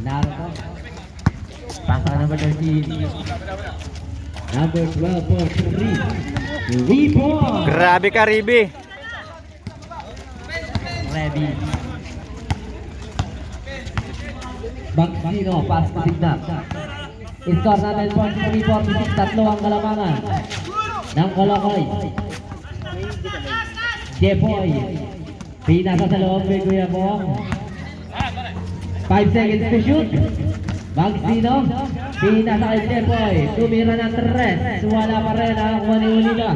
Naruto. Pasa number 13. Number 12 for 3. Rebound. Grabe ka, Ribe. Ready. Bagsino, pass to Signap. Score natin 43-46, tatlo ang kalamangan ng Kolokoy. Jepoy. Pinasa sa loob kay Kuya Bong. 5 seconds to shoot. Bagsino. Pinasa kay Jepoy. Tumira ng 3. Wala pa rin ang Wani-Ulila.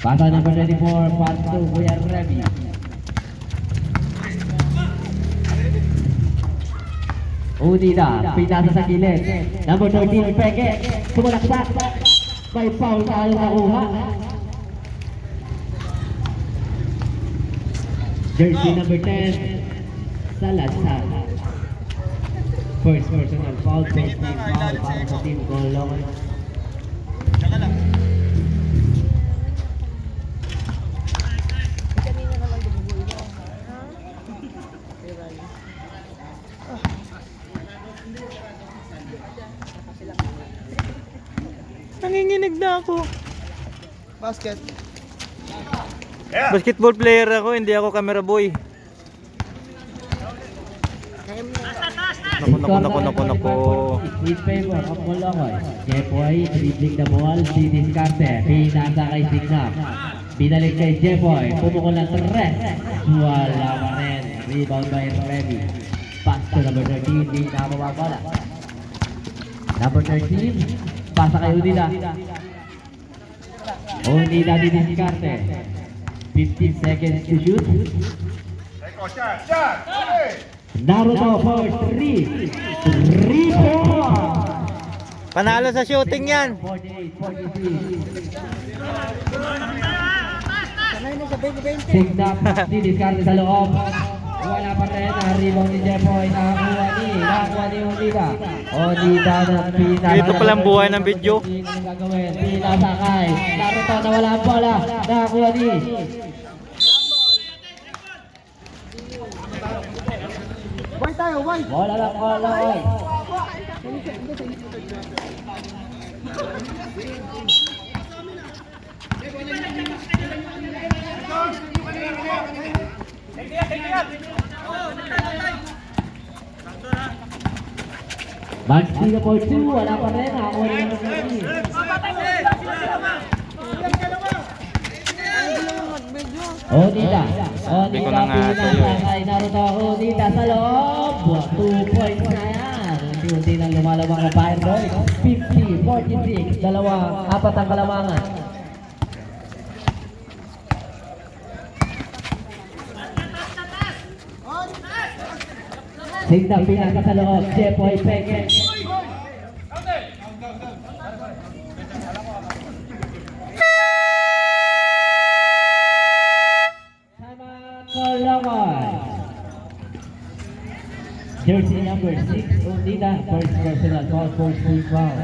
Pasa number 24, pass to Kuya Remy. Unida, pinasa sa gilid. Number 13, Peke. Sumalaksak. May foul tayo nakuha. Jersey number 10, Salazar. First personal foul, first team foul para sa team Kolokoy. Nanginginig na ako. Basket. Basketball player ako, hindi ako camera boy. Naku. In favor of Kolokoy. Jepoy, dribbling the ball, didiskarte. Pinasa kay Signap. Binalik kay Jepoy. Pumukol ng 3. Wala pa rin. Rebound by Remy. Pass to number 13. Di na mababala. Number 13. Pasa kay Unida. Unida didiskarte. 15 seconds to shoot. Naruto for 3. 3-4. Panalo sa shooting yan. 48-46. Signap, didiskarte sa loob. Wala pa rin ang rebound ni Jepoy. Nakakuha ni Unida. Unida na pinasa. Ito palang buhay ng video. Pinasa kay Naruto na wala ang bola. Nakakuha ni White tayo, white. Bola lang, Kolokoy. Bagsino for 2, wala pa rin. Nakakuha ni Naruto. Onita, pinasa kay Naruto. Onita sa loob. 2 points na yan. Unti-unti nang lumalabang na Fireboy. 50-46, apat ang kalamangan. Signap, pinasa sa loob. Jepoy, Peke. Jersey number 6, Unida, first personal foul, first team foul.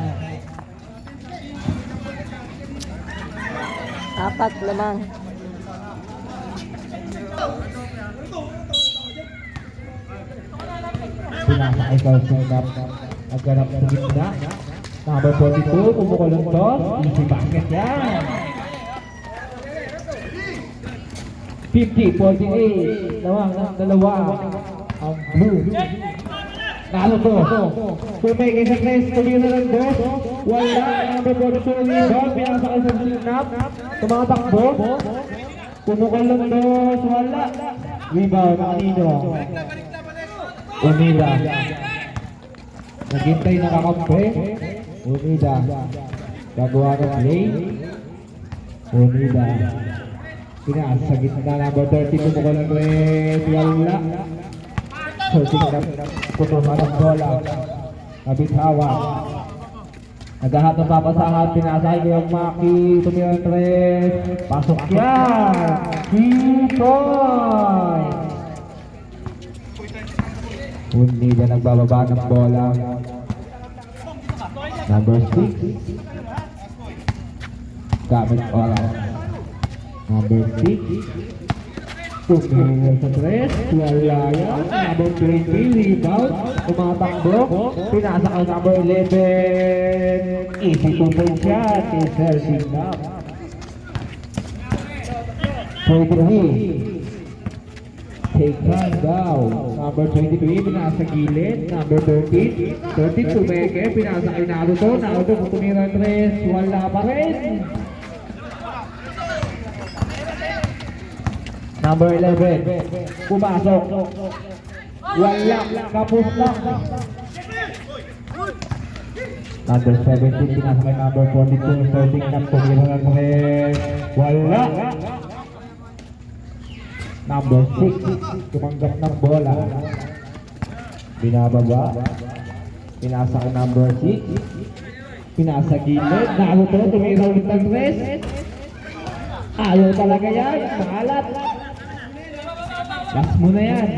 Apat lamang. Pinasa kay Signap, nagganap sa gitna. Number 42, pumukol ng toss, easy basket yan. 50-48, dalawa ang blue. Naruto, pumay sa tres, tumira ng dos. Wala, number 42 rebound, pinasa kay Signap. Tumatakbo, pumukol ng dos, wala. Rebound, kanino? Unida. Naghintay nakakampi. Unida. Gagawa ng play. Unida. Pinasa sa gitna, number 30, pumukol ng tres, wala. So, Signap, putuhan ng bola. Nabitawa. Naghahat ng papasangat, pinasay ko yung Maki, tumira ng tres. Pasok yan! 3 points! Hindi na nagbababa ng bola. Number 6. Gamit oras. Number 6. Tumingin sa 3, wala yan. Number 20, rebound, tumatakbo, pinasa ka number 11. Easy 2 points yan, Teacher Singnap. 23. Take one down. Number 23, pinasa gilid. Number 13, 13 tumeke, pinasa kay Naruto. Naruto kung tumira 3, wala pa rin. Number 11, pumasok. Wala, kapos lang. Number 17, pinasa kay number 42, starting na tumira 3, wala. Number 6, tumanggap ng bola. Binababa. Pinasa kay number 6. Pinasa gilid. Naruto, tumira ulit ng 3. Ayaw talaga yan. Maalat. Last mo na yan.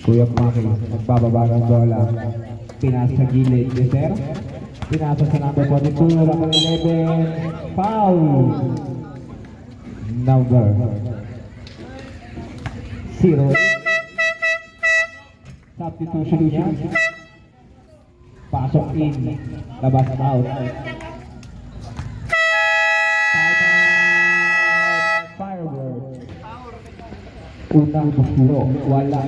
Kuya Maki, nagbababa ng bola. Pinasa gilid. Deser. Pinasa sa number 42. Number 11. Foul. Number 0. Substitution niya. Pasok in. Labas out. Firework. Unang busto. Wala.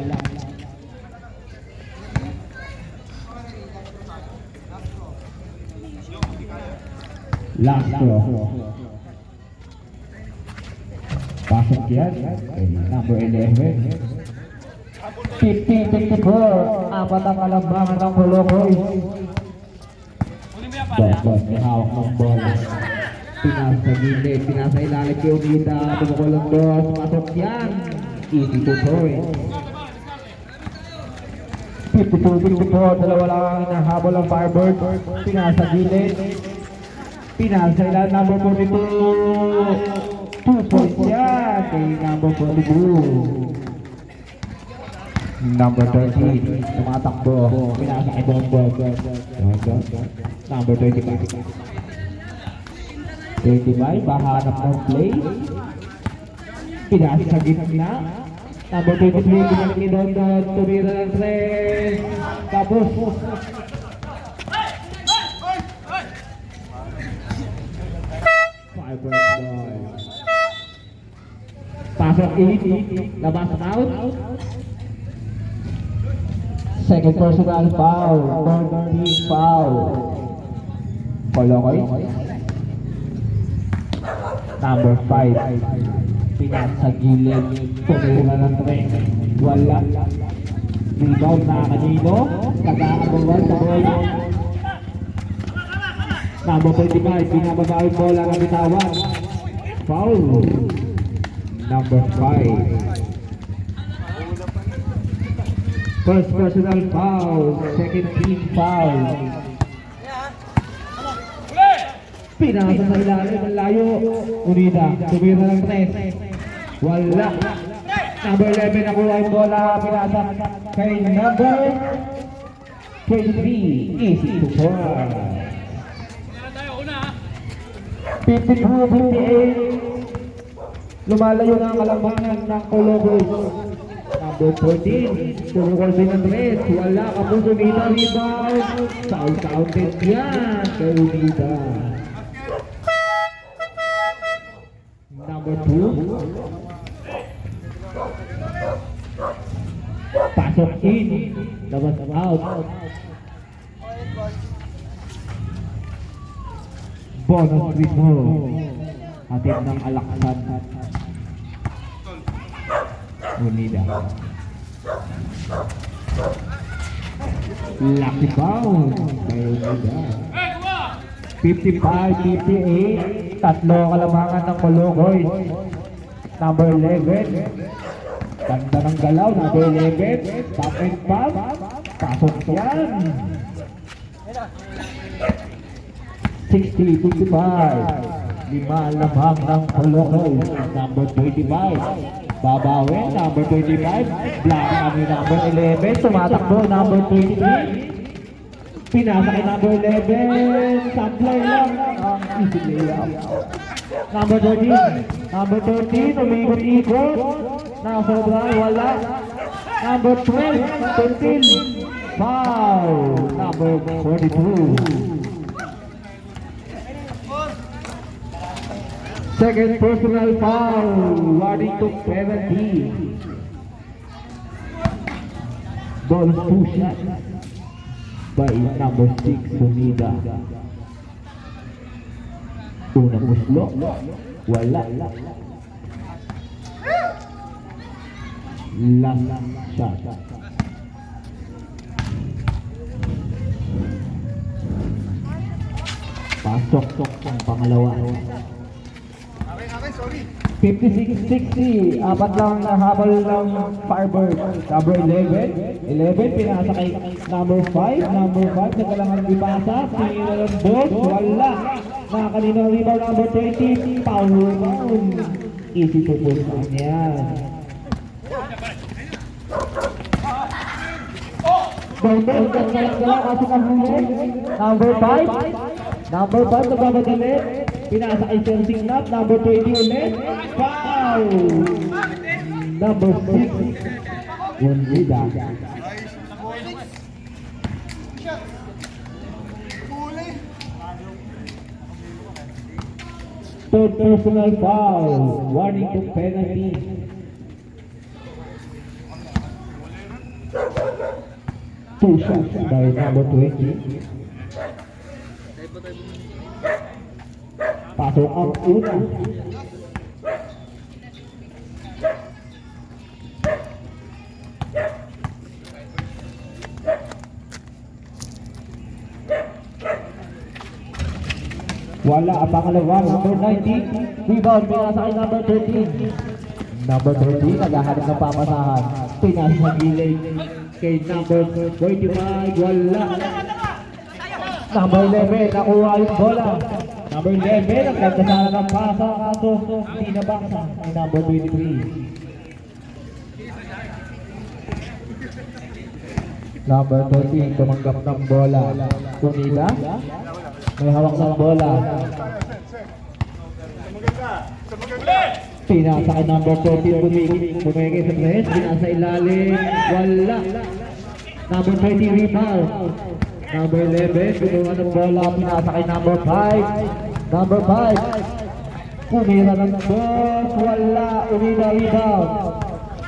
Last throw. Pasok yan. Number 11. 50-54. Apat ang kalambangan ng Colocoy. Bos, may hawak ng bola. Pinasa gilid. Pinasa ilalim kay Unida. Tumukol ang dos. Pasok yan. Easy to point. 52-54. Dalawa lang ang inahabol ang Firebird. Pinasa gilid. Pinasa ilalim number 42. 2 points yan kay number 42. Number 13, tumatakbo. Pinasa kay Bongbong. Number 25. 25, bahanap ng play. Pinasa sa gitna. Number 23, pinalik ni Dondon. Tumira ng 3. Tapos. Pasok in, labas out. Second personal foul, third team foul. Colocoy. Number 5. Pinat sa gilid, tumira ng 3. Wala. Rebound na kanino. Kagakabawan sa bola. Number 25, pinababa yung bola na bitawan. Foul. Number 5. First personal foul, second team foul. Pinasa sa ilalim, ang layo. Unida, tumira ng 3. Wala. Number 11, nakuha yung bola. Pinasa kay number 23. Easy to score. 52-58. Lumalayo na ang kalambangan ng Colocoy. Number 14, tumukol din ng 3. Wala, kapos Unida, rebound. Foul counted yan kay Unida. Number 2. Pasok in. Labas out. Bonus free throw. Hatid ng Alaksan. Unida. Lucky foul kay Unida. 55-58. Tatlo kalamangan ng Colocoy. Number 11. Ganda ng galaw. Number 11. Top and pop. Pasok yan. 60-55. Lima lamang ng Colocoy. Number 25. Babawi, number 25. Black kami number 11. Tumatakbo, number 23. Pinasa kay number 11. Supply lang ang easy layup. Number 13. Number 13, umikot-ikot. Nasobra, wala. Number 12, Pentil. Foul. Number 42. Second personal foul. Warning to penalty. Ball 2 shots by number 6, Sunida. Unang muslo. Wala. Last shot. Pasok ang pangalawa. 56-60, apat lang na habol ng Firebird. Number 11, pinasa kay number 5. Number 5, nagkalangan ipasa. Tingin ng board, wala. Nakakanina ang rebound number 20, power down. Easy to pull down yan. Down, gala kasi ang huli. Number 5, nagbabagali. Pinasa kay Sir Signap, number 20 ulit. Foul! Number 6, Wonrida. Third personal foul. Warning to penalty. Two shots by number 20. Pasok ang una. Wala ang pangalawa, number 19. Rebound, pinasa kay number 13. Number 13, naghahanap ng papasahan. Pinasa sa gilid kay number 45. Wala. Number 11, nakuha yung bola. Number 11, nagkakasala ng pasa. Kaso, hindi nabaksa ang number 23. Number 13, tumanggap ng bola. Unida, may hawak ng bola. Pinasa kay number 13, bumigay sa press. Pinasa ilalim, wala. Number 20, rebound. Number 11, pinuha ng bola, pinasa kay number 5. Number 5, pumira ng boss, wala, Unida rebound.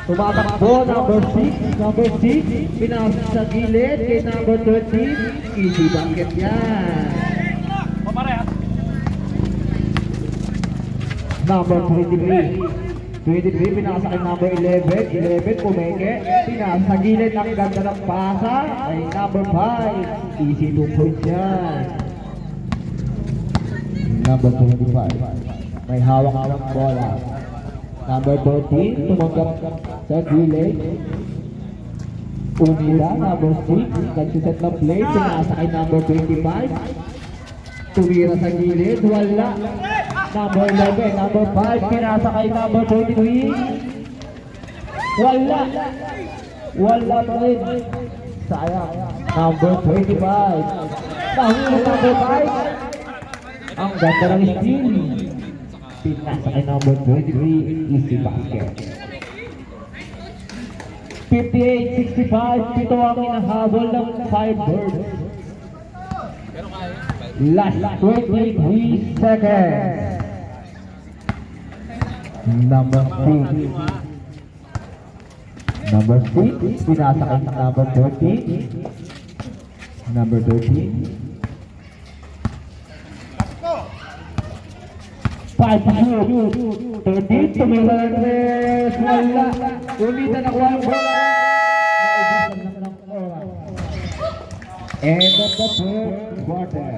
Tumatakbo, number 6. Number 6, pinasa sa gilid kay number 13. Easy bucket yan. Number 23, pinasa kay number 11. 11, pumeke. Pinasa sa gilid, ang ganda ng pasa ay number 5. Easy 2 points yan. Number 25, may hawak ng bola. Number 13, tumanggap sa gilid. Unida, number 6, nagsiset ng play. Pinasa kay number 25. Tumira sa gilid, wala. Number 11, number 5, pinasa kay number 23. Wala. Wala pa rin. Sayang. Number 25. Nahuli number 5. Ang ganda ng steal. Pinasa kay number 23. Easy basket. 58-65. Pito ang inahabol ng Firebird. Last 23 seconds. Number 6. Number 6, pinasa kay number 13. Number 13. 5 shoot. 13, tumira ng tres. Wala. Ulitan nakuha yung bola. Naubusan lang ng oras. End of the third quarter.